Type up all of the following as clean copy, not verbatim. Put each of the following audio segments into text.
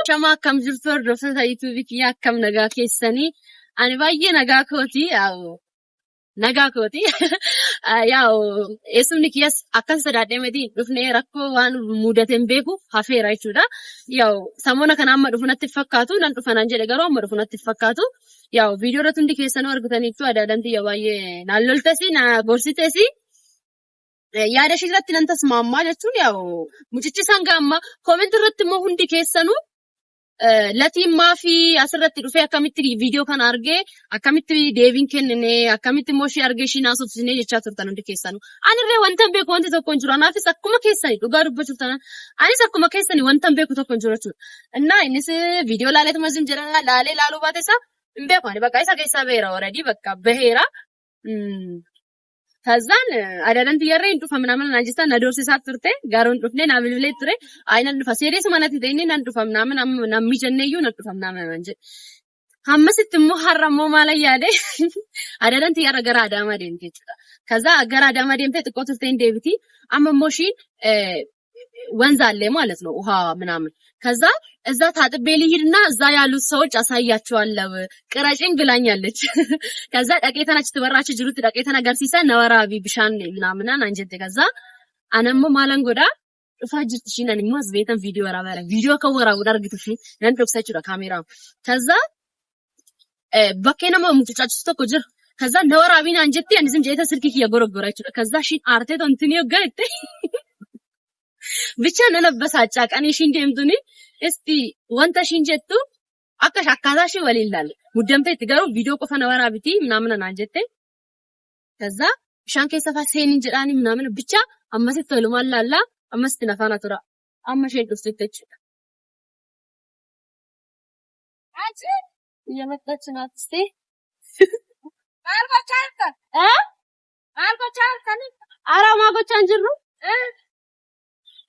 Shama akkam jirtu hordoftoota YouTube kiyyaa akkam nagaa keessanii ani baay'ee nagaa kooti nagaa kooti yaa'u eessumni kiyyas akkas sodaadhee miti dhufnee rakkoo waan mudateen beeku hafeera jechuudha yaa'u samoona kana amma dhufu natti fakkaatu nan dhufanaan jedhe garuu amma dhufu natti fakkaatu yaa'u viidiyoo irratti hundi keessanuu argitaniitu adaadantii baay'ee naan loltesi na gorsitesi yaada ishee irratti nan tasmaammaa jechuun yaa'u mucichi sanga amma kooment irratti immoo hundi keessanuu latiin maafi asirratti dhufee akkamitti viidiyoo kana argee akkamitti deebiin kennine akkamitti immoo ishee argee ishii naasofsine jechaa turtan hundi keessanuu anirree wanta beeku wanti tokko hin jiru anaafis akkuma keessanii dhugaa dubbachuuf tanan anis akkuma keessanii wanta beeku tokko hin jiru jechuudha innaa innis viidiyoo laaleetuma zim jedha laalee laaluu baate isaa hin beeku ani bakka isa keessaa beera already bakka baheera ከዛን አዳዳንቲ ያሬ እንዱፋ ምናምን ናጅስታ ነዶርሲሳት ትርቴ ጋሮን ዱፍኔ ናብልብሌ ትሬ አይነን ዱፋ ሴሪየስ ማለት ይተይኔ ነንዱፋ ምናምን ናሚጀነዩ ነዱፋ ምናምን እንጂ ሐመስት ሙሐረም ማለ ያደ አዳዳንቲ ያረ ገራ አዳማ ደምቴ ከዛ ገራ አዳማ ደምቴ ጥቆትርቴን ዴቪቲ አመሞሺ ወንዝ አለ ማለት ነው ውሃ ምናምን ከዛ እዛ ታጥቤ ልሂድና እዛ ያሉት ሰዎች አሳያቸዋለሁ ቅረጭኝ ብላኛለች ከዛ ዳቄተናች ተበራች ጅሩት ዳቄተና ገርሲሳ ነወራቢ ብሻን ምናምናን አንጀት ከዛ አነሞ ማለንጎዳ ፋጅት ሽናን ማዝ ቤተን ቪዲዮ ወራበረ ቪዲዮ ከወራ ወዳርግትሽ ነን ዶክሳቹ ካሜራ ከዛ በከነማ ሙጭጫጭ ተኮ ጅር ከዛ ነወራቢና አንጀት አንዝም ጀይተ ስልክክ ያጎረጎራች ከዛ ሺ አርቴቶ እንትኒዮ ጋይተ ብቻ ነነበሳጫ ቀኔ ሽንጀምቱኒ እስቲ ወንተ ሽንጀቱ አከሽ አካታሽ ወሊላል ሙደምተ ትገሩ ቪዲዮ ቆፈነ ወራብቲ ምናምን አንጀቴ ከዛ ሻንከ ሰፋ ሴን እንጀዳኒ ምናምን ብቻ አመሰት ተሉማላላ አመስት ነፋና ተራ አመሸን ዱስተች አጭ የመጣች ናት እስቲ አልባቻልከ አልባቻልከ አራማ ጎቻን ጅሩ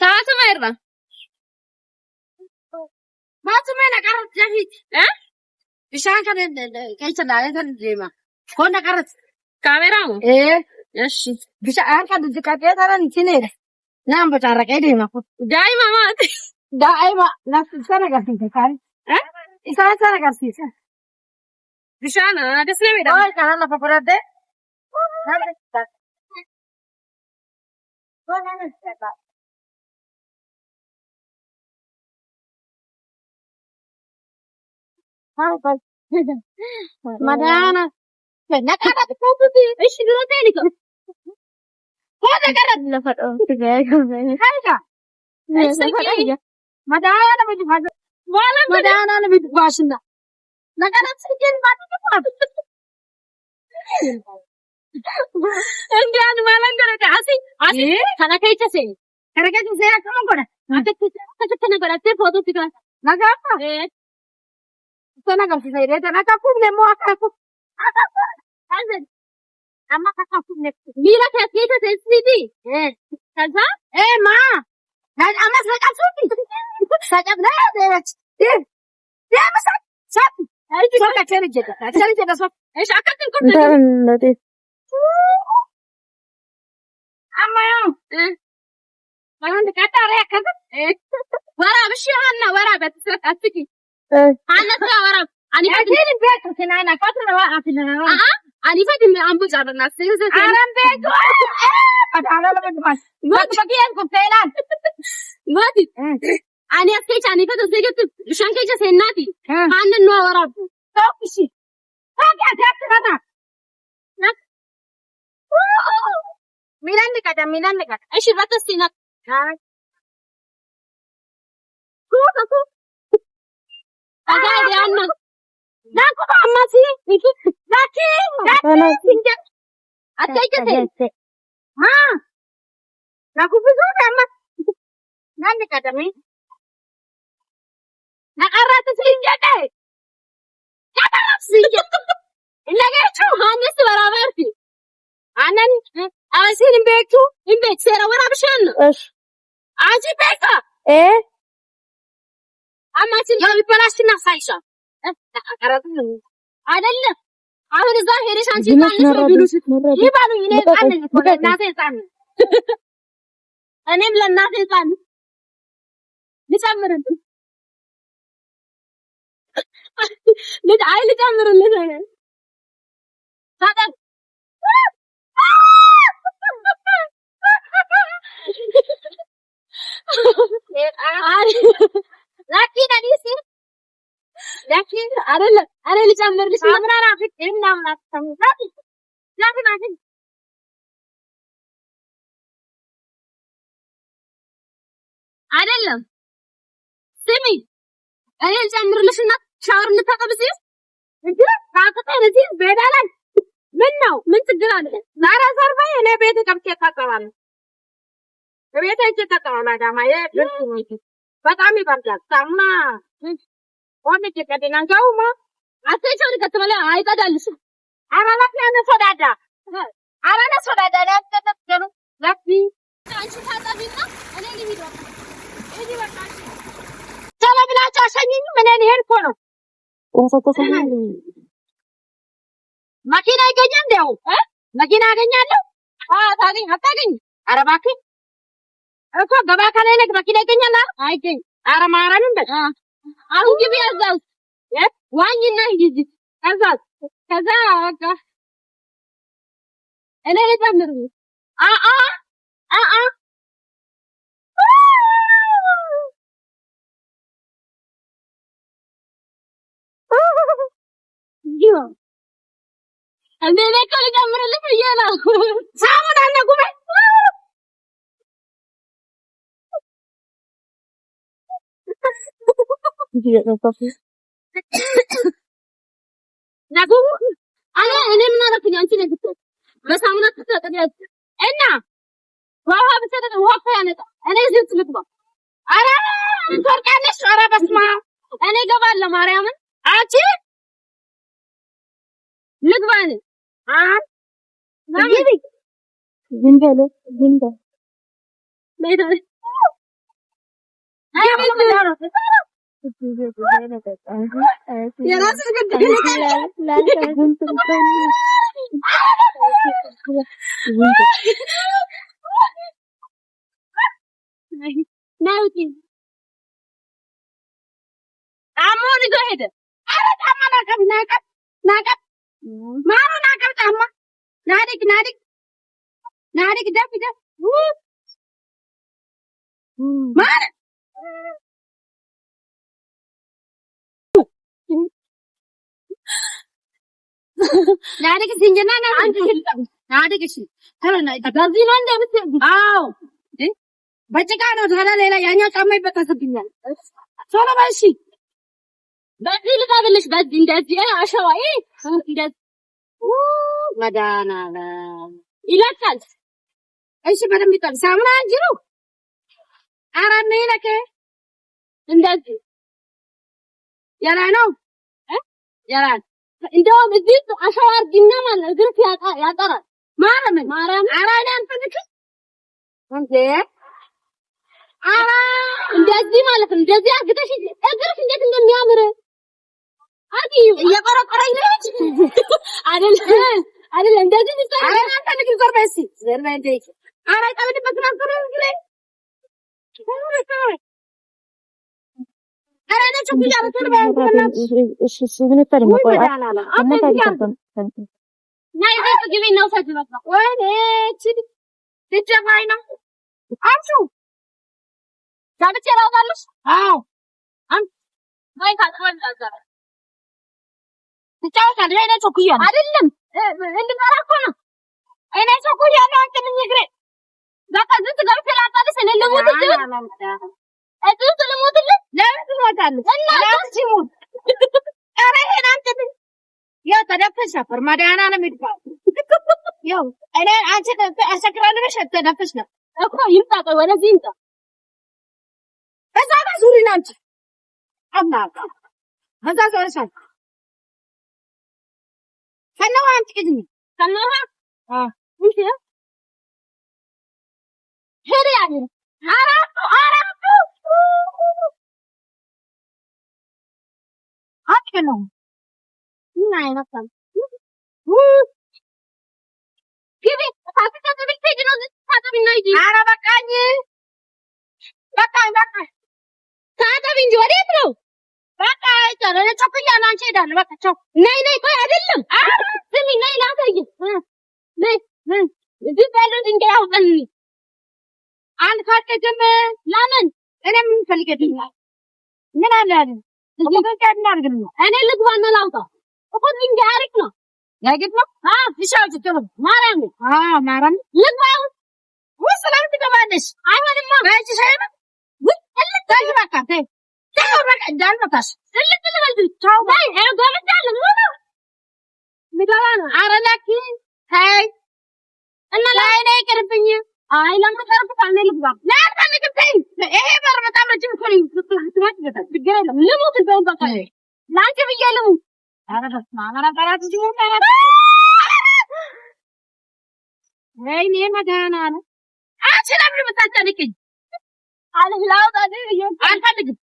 ታቱ ማይራ ማቱ ማይና ቀረት ጀፊት ብሻን ከነ ከይተና ለተን ጀማ ኮነ ቀረት ካሜራው እሺ ብሻን ከነ ዝቃጤ ታራን ሲኔ ናም በጫረቀ ዴማ ዳይማ ማት ዳይማ ናፍሰነ ጋርቲን ካሪ ኢሳሳ ጋርቲስ ብሻን አደስነ ሜዳ ወይ ካና ፈፈረደ Madana nakara tututi ishi duroteliko hoda karat la fado halka madana bidu fado wala madana bidu washna nakara sikin batu endian malangara asi kanakaicha se akam goda atakana goda te photo tika naga Sana kasi sa ire, na kapum ne mo akapu. Azan. Amma kapum ne. Mira ke kita sesidi. Kaza? Ma. Na amma sa kapum. Sa kap na de. De masa. Sap. Ai tu ka chere jeta. Chere jeta sap. Eish akatin ko. Nade. Amma yo. Mahan kata re kaza. Wara bishana wara bet asiki. أنا كورا أنا فاهم بيت كنا أنا كاتنا وقفنا أنا فاهم أمبوج على الناس أنا بيت أنا لا بيت ما تبغي أنكم فعلا ما تي أنا أكيد أنا فاهم زيك شان كيجا سيناتي أنا نوع ورا توكشي هاك أتاك هذا ميلان نكتا إيش الرتستينات كو Aga dianna. Naku amasi. Daki. Sinja. Atay. Ha. Naku bisu amma. Nanne kadami. Nakarata sinja dai. Kata sinja. Ilaga chu hanes barabarti. Anan asin imbektu imbek sera warabshan. Aji beka. አማችን ያው ይበላሽና ሳይሻ አቀራጥም አይደለም አሁን እዛ ሄደሽ አንቺ ታንሽ ነው ቢሉሽ ይባሉኝ። እኔ ህፃን ነኝ እኮ ለእናቴ ህፃን ነኝ። እኔም ለእናቴ ህፃን ልጨምርልህ ልጨምርልህ ታጠብ ላኪን አዲስ ላኪን አይደለም እኔ ልጨምርልሽ አምራራ ፍቅርና አምራት ተምታት ላኪን አይደለም ስሚ እኔ ልጨምርልሽና ሻወር እንታጠብ እዚህ እንዴ ታጠቀኝ እዚህ ቤዳ ላይ ምን ነው ምን ችግር አለ? ዛሬ ሰርባይ እኔ ቤት ከብቼ ታጠባለሁ ቤት ሄጄ ታጠባለሁ። አዳማዬ በጣም ይበርዳል። ሳሙና ወንድ ከደና ጋውማ አትቸውሪ ከተበለ አይጣዳልሽ አራላት ያነ ሶዳዳ አራና ሶዳዳ ያተተተኑ ለፊ አንቺ ታጣቢና እኔ ልሂድ ወጣ እኔ ወጣሽ ተለብላችሁ አሸኝኝ ምን እኔ ሄድኩ ነው መኪና ይገኛል እንደው መኪና አገኛለሁ ታገኝ አታገኝ ኧረ እባክህ እኮ ገባ ካለ መኪና ይገኛል አይገኝ ኧረ ማርያምን በል አሁን ግቢ ያዛው ዋኝና ሂጂ ከዛ በቃ እኔ ልጨምር እንዴ ለቀለ ጨምርልኝ ይያላ ሳሙና ነጉበ ነጉ እኔ ምን አደረኩኝ? አንቺ ነህ በሳሙና ተጠቅለል እና ውሃ ብትሰጥ ውሃ ያነጣ እኔ እዚህ ልግባ። ኧረ ትወርቂያለሽ። ኧረ በስመ አብ እኔ እገባለሁ። ማርያምን አንቺ ልግባ እኔ ጫማውን ይዞ ሄደ። ኧረ ጫማ ናቀብ ማሩ ናቀብ ጫማ ናድግ ደፍ ማር ናድግ ሲንጀና አንቺ ናድግ እሺ ተረና በዚህ ነው እንደምትል አዎ በጭቃ ነው ታዲያ ሌላ ያኛው ጫማ ይበጠስብኛል። ቶሎ በይ እሺ በዚህ ልቀብልሽ በዚህ እንደዚህ አሸዋዬ እንደዚህ መድኃኒዓለም ይለካል። እሺ በደንብ ይጣል ሳሙና አንጅሩ አራነ ይለከ እንደዚህ ያላ ነው ያላ እንደውም እዚህ አሸዋ አርጊና ማለት እግርሽ ያጠራል። ማርያም አራኔ አንፈልክ እንዴ እንደዚህ ማለት ነው። እንደዚህ አግተሽ እግርሽ እንዴት እንደሚያምር አዲዩ እየቆረቆረኝ ነው አይደል እንደዚህ ነው። አራና አንፈልክ ዘርበሲ ዘርበንዴ አራ ቀብልበት ነበር እንግዲህ አራና ቸኩያ በተል ባንኩና እሺ ምን ተደም ቆይ ናይ ዘት ግቢ ነው ሰጅበት ነው ወይኔ እቺ ልጅፋይ ነው አንቺ ዳብቼ ላውጣልሽ አዎ ማይ ካጥወል አዛራ ትጫወታለሽ አይነ ቸኩያ አይደለም እንድመራ እኮ ነው አይነ ቸኩያ ነው አንቺ ምን ይግሬ በቃ ዝት ገብቼ ላውጣልሽ እኔ ልሞትልሽ እዚህ ልሞትልሽ ለምን ትሞታለሽ ለምን ሲሞት ኧረ ይሄን አንቺ ያው ተደፍተሽ ነበር መድኃኒዓለም ይድፋው ያው እኔ አንቺ አሰክራለሁ ብለሽ ተደፍተሽ ነው እኮ ይምጣ ቆይ ወደዚህ ይምጣ እዛ ጋር ዙሪ ነው አንቺ አማካ እዛ ዞርሻል ከነው አንቺ ግድኝ ከነው እንዴ ሄሪ ያለ አራቱ አትከለው ምን አይነታም ግቢ ታጥተሽ ብትሄጂ ነው ታጠቢና ሂጂ። ኧረ በቃኝ በቃኝ ታጠቢ እንጂ ወዴት ነው? በቃ አይቻለ ቸኩያለሁ። አንቺ ሄዳለሁ። በቃ ቻው። ነይ ቆይ አይደለም ስሚ ነይ ላሳይሽ። ነይ እዚህ ባለው ድንጋይ አውጣልኝ። አንድ ካርተጀም ለምን እኔ ምን ፈልገድኛል? ምን አለ አይደል? እኔ ልግባና ላውጣ እኮ ድንጋይ አሪፍ ነው። ያግጥ ነው ይሻል ትከብ ማርያም ማርያም ልግባው ወሰላም ትገባለሽ። አይሆንማ ባይቺ ሻይና ወልል ታጅ በቃ ተይ ተው በቃ እንዳልመታሽ ትልቅ ልበል ቻው ባይ ገበዳለ ምዳላ ነው። ኧረ ላኪ ተይ እና ላይ ነው ይቀርብኝ። አይ ለምን ቀርብታል? እኔ ልግባ ለአንተ ተይ። ይሄ በር በጣም ረጅም እኮ ነው። ትወጪ በቃ ችግር የለም። ልሙት እንደው በቃ ላንቺ ብዬ ልሙት። ኧረ በስመ አብ ኧረ ጠላት እንጂ ሞት አይነት ወይኔ መድኃኒዓለም አንቺ ለምን የምታጨንቂኝ? ላውጣ አልፈልግም።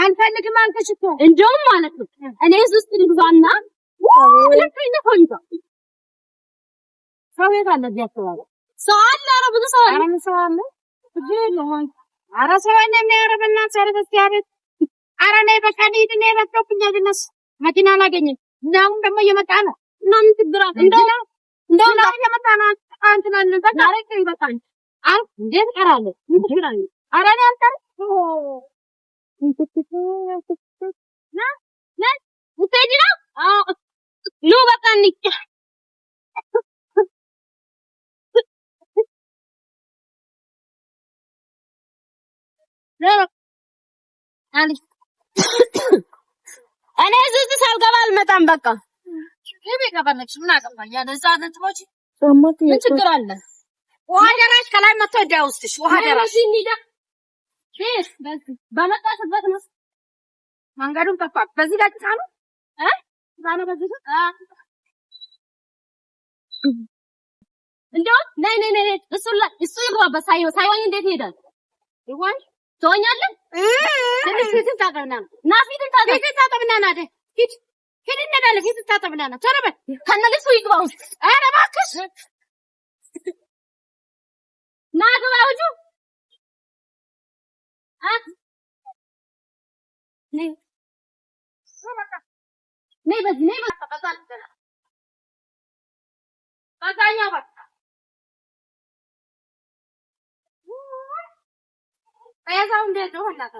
አልፈልግም አልኩሽ እኮ እንደውም ማለት ነው እኔ ውስጥ ልግባና ሰው የት አለ? እዚህ አካባቢ ሰው አለ። ኧረ ብዙ ሰው አለ። ኧረ ሰው አለ። ኧረ ሰው አለ የሚያረበና ሰርበስ ያበት ኧረ ነይ በቃ እንሂድ። እኔ ረፍዶብኛል። እነሱ መኪና አላገኘም። እንደውም ደግሞ እየመጣ ነው። እና ምን ችግር አለ? እንደውም እየመጣ ነው። አንቺን አለ በቃ ይበቃል። አልኩ እንዴት እቀራለሁ? ምን ችግር አለ? ኧረ እኔ አልቀርም። ልትሄጂ ነው? ኑ በቃ እንሂድ። እኔ እዚህ ሳልገባ አልመጣም። በቃ ይሄ ከፈለግሽ ምን አገባኝ? ያለዛ ነጥቦች ምን ችግር አለ? ውሃ ደራሽ ከላይ መጥቶ እንዳይወስድሽ ውሃ ደራሽ በመጣሽበት ነው። መንገዱን ጠፋ። በዚህ ጋር ጫኑ ዛሬ በዚህ እንደው ነይ እሱ ይግባበት። ሳይሆን እንዴት ይሄዳል? ይሆን ትሆኛለሽ? ትንሽ ፊትን ታጠብና ና ፊትን ታጠብና ና ደ ሂድ እንሄዳለን። ፊትን ታጠብና ና ቶሎ በል ከነ ልብሱ ይግባ ውስጥ። ኧረ እባክሽ ና ግባ ውጪ። ነይ በዚህ በዛኛው በቃ ያዛው እንዴት ነው እናታ?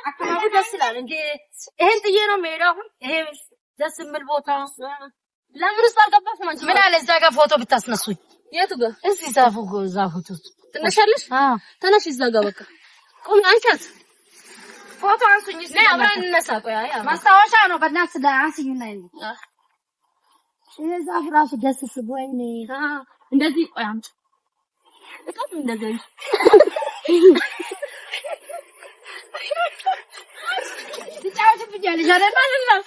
አካባቢው ደስ ይላል እንዴ? ይሄን ጥዬ ነው የምሄደው አሁን። ይሄ ደስ የሚል ቦታ ለምን ውስጥ አልገባሽም አንቺ? ምን አለ እዛ ጋር ፎቶ ብታስነሱኝ? የቱ ጋር? እዚህ ዛፉ ትነሻለሽ? ተነሽ እዛ ጋር በቃ ቁሚ። አንቺስ ፎቶ አንሱኝ። ነይ አብረን እንነሳ። ቆይ አይ ማስታወሻ ነው። በእናትሽ ላይ አንሱኝ። ነይ ይሄ ዛፍ ራሱ ደስ ሲል ወይኔ እንደዚህ ቆይ አምጪ እቃቱ እንደዚህ ትጫወትብኛለሽ አይደል? ማለት ነው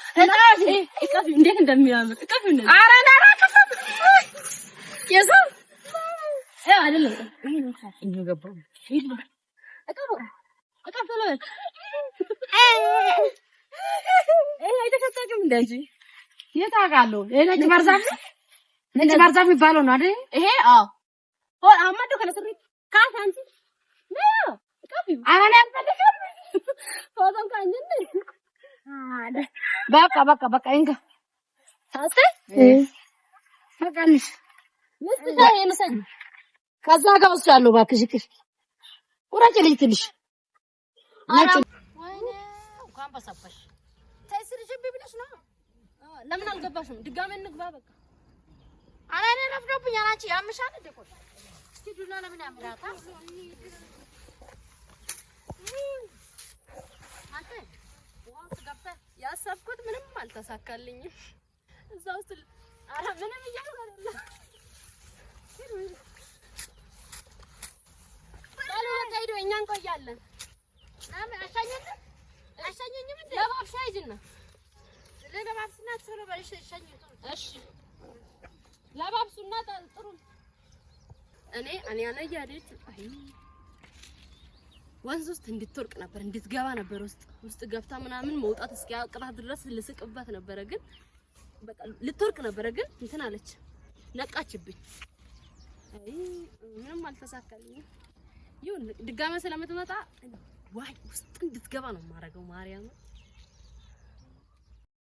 እቃቱ እንዴት እንደሚያምር እቃቱ እንደዚህ ኧረ ኧረ ከፈት የሰው አይደለም ገባሁ እቃቱ ነው አይተከታችም እንደጂ የት አውቃለሁ? ነጭ ባርዛፍ የሚባለው ነው አይደል? ይሄ አማዶ ከነስሪ ካሳንቺ ነው እቃቱ አራና ያንፈልጋል ፎቶን ካንጂ በቃ እንካ ታስተ ፈቃልሽ ምስታ የምሰኝ ከዛ ጋር ወስዳለሁ። እባክሽ ቁራጭ ልጅ ትንሽ ነጭ ወይኔ እንኳን በሰበሽ ተስርሽብ ብለሽ ነው። ለምን አልገባሽም? ድጋሜ እንግባ በቃ። ኧረ እኔ ረፍዶብኛል። አንቺ ያምሻል እንደ ቆይ እስኪ ዱላ ለምን ያምራታ? አንተ ዋው ገብታ ያሰብኩት ምንም አልተሳካልኝም። እዛ ውስጥ ኧረ ምንም እያልኩ አይደለም። ባሉ ወጣይዶ እኛ እንቆያለን። ለምን አሻኘኝም እንዴ? ለባብሻ ይጅና ለባብስና ቶሎ በልሽ ሸኝቱ። እሺ ለባብሱና ጥሩ እኔ ያለያደች አይ ወንዝ ውስጥ እንድትወርቅ ነበር እንድትገባ ነበር ውስጥ ገብታ ምናምን መውጣት እስኪያቅታት ድረስ ልስቅባት ነበር ግን በቃ ልትወርቅ ነበር ግን እንትን አለች ነቃችብኝ አይ ምንም አልተሳካልኝም ይሁን ድጋሜ ስለምትመጣ ዋይ ውስጥ እንድትገባ ነው ማረገው ማርያም